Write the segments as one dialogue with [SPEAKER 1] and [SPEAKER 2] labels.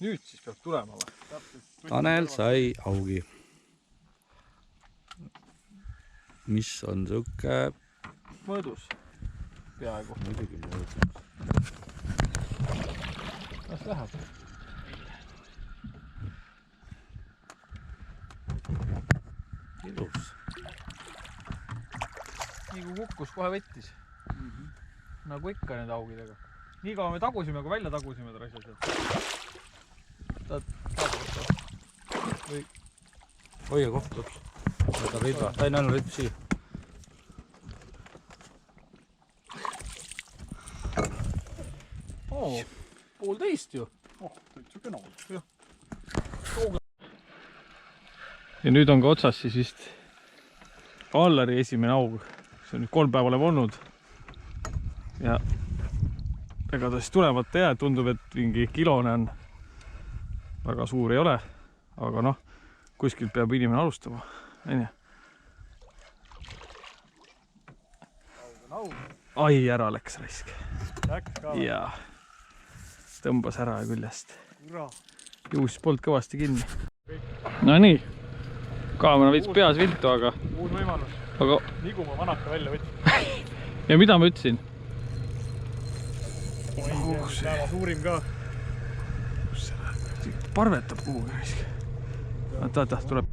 [SPEAKER 1] Nüüd siis peab tulema või?
[SPEAKER 2] Tanel sai augi. Mis on siuke?
[SPEAKER 1] Mõõdus. Peaaegu.
[SPEAKER 2] Muidugi mõõdus.
[SPEAKER 1] Kas läheb?
[SPEAKER 2] Ilus.
[SPEAKER 1] Nii kui kukkus, kohe võttis. Nagu ikka need augidega. Nii kaua me tagusime, kui välja tagusime trasja sealt. Või...
[SPEAKER 2] Hoia kohta lõps. Ta rida. Ta ei näinud rida siia.
[SPEAKER 1] Oo, 1,5 ju.
[SPEAKER 3] Täitsa kena.
[SPEAKER 1] Ja nüüd on ka otsas siis vist Allari esimene aug. See on nüüd 3 päeva oleme olnud. Ja ega ta siis tulemata jää. Tundub, et mingi kilone on. Väga suur ei ole. Aga noh, kuskilt peab inimene alustama. Ai, ära läks raisk.
[SPEAKER 3] Läks ka.
[SPEAKER 1] Ja tõmbas ära küljest.
[SPEAKER 3] Ura.
[SPEAKER 1] Juus polnud kõvasti kinni. No nii. Kaamera veits peas viltu, aga...
[SPEAKER 3] Uus võimalus.
[SPEAKER 1] Aga...
[SPEAKER 3] Nii kui ma vanaka välja võtsin.
[SPEAKER 1] Ja mida ma ütlesin?
[SPEAKER 3] Päeva suurim ka.
[SPEAKER 1] Kus see läheb? Parvetab kuhugi raisk. Oota, tuleb.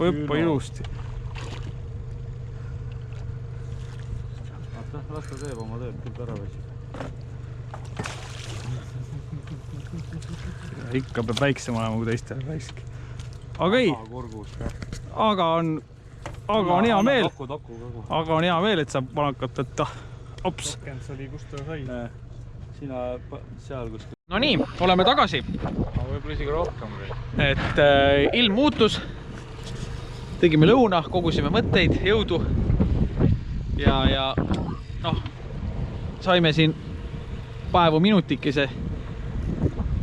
[SPEAKER 1] Hõppa ilusti.
[SPEAKER 2] Las ta teeb oma tööd, küll ära võisid.
[SPEAKER 1] Ikka peab väiksem olema kui teistele raisk. Aga ei. Aga on hea meel. Aga on hea meel, et saab vanakat võtta. Ops.
[SPEAKER 3] Rokkens oli, kust ta sai.
[SPEAKER 2] Sina seal kuskil.
[SPEAKER 1] No nii, oleme tagasi.
[SPEAKER 2] Võib-olla isegi rohkem.
[SPEAKER 1] Et ilm muutus. Tegime lõuna, kogusime mõtteid, jõudu. Ja noh, saime siin päevu minutikese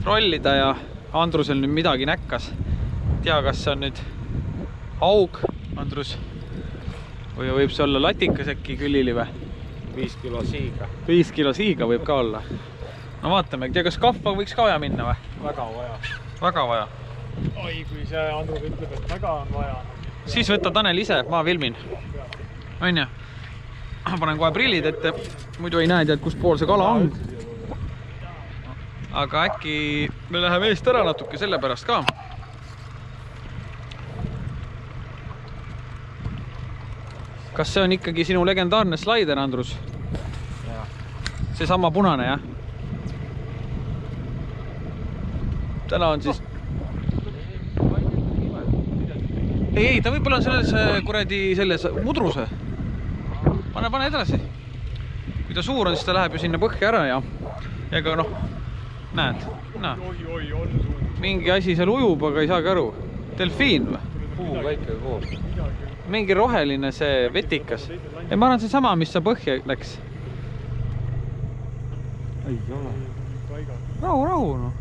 [SPEAKER 1] rollida ja Andrusel nüüd midagi näkkas. Tea, kas see on nüüd aug, Andrus, või võib see olla latikas äkki külili või?
[SPEAKER 2] 5 kilo siiga.
[SPEAKER 1] 5 kilo siiga võib ka olla. No vaatame, tea, kas kahva võiks ka vaja minna või?
[SPEAKER 3] Väga vaja.
[SPEAKER 1] Väga vaja.
[SPEAKER 3] Oi, kui see Andrus ütleb, et väga on vaja.
[SPEAKER 1] Siis võta Tanel ise, ma filmin. On ja? Panen kohe prillid ette, muidu ei näe tead, kust pool see kala on. Aga äkki me läheme eest ära natuke selle pärast ka. Kas see on ikkagi sinu legendaarne slaider, Andrus? See sama punane, jah? Täna on siis... Ei, ta võib-olla on selles kuradi selles mudruse. Pane edasi. Kui ta suur on, siis ta läheb ju sinna põhja ära ja ega noh, näed,
[SPEAKER 3] Oi, on suur.
[SPEAKER 1] mingi asi seal ujub, aga ei saagi aru. Delfiin või?
[SPEAKER 2] Puu väike koos.
[SPEAKER 1] Mingi roheline see vetikas. Ja ma arvan, see sama, mis sa põhja läks.
[SPEAKER 2] Ei ole.
[SPEAKER 1] Rahu, noh.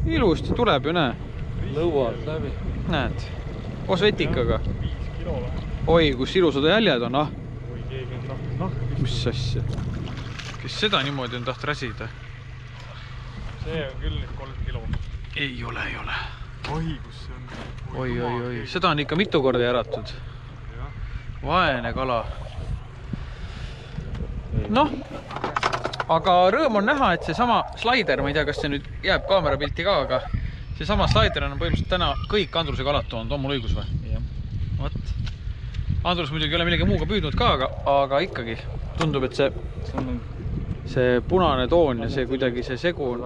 [SPEAKER 1] Ilusti tuleb ju, näe.
[SPEAKER 2] Lõuad läbi.
[SPEAKER 1] Näed, koos vetikaga.
[SPEAKER 3] 5 kilo või?
[SPEAKER 1] Oi, kus ilusad jäljed on, ah.
[SPEAKER 3] Oi, keegi on tahtnud nahku.
[SPEAKER 1] Mis asja? Kes seda niimoodi on taht räsida?
[SPEAKER 3] See on küll nüüd 3 kilo.
[SPEAKER 1] Ei ole.
[SPEAKER 3] Oi, kus see on?
[SPEAKER 1] Oi. Seda on ikka mitu korda järatud. Vaene kala. Noh, aga rõõm on näha, et see sama slaider, ma ei tea, kas see nüüd jääb kaamerapilti ka, aga see sama slaider on põhimõtteliselt täna kõik Andruse kalad toonud, on mul õigus või?
[SPEAKER 2] Jah.
[SPEAKER 1] Võt. Andrus muidugi ei ole millegi muuga püüdnud ka, aga ikkagi tundub, et see punane toon ja see kuidagi see segu on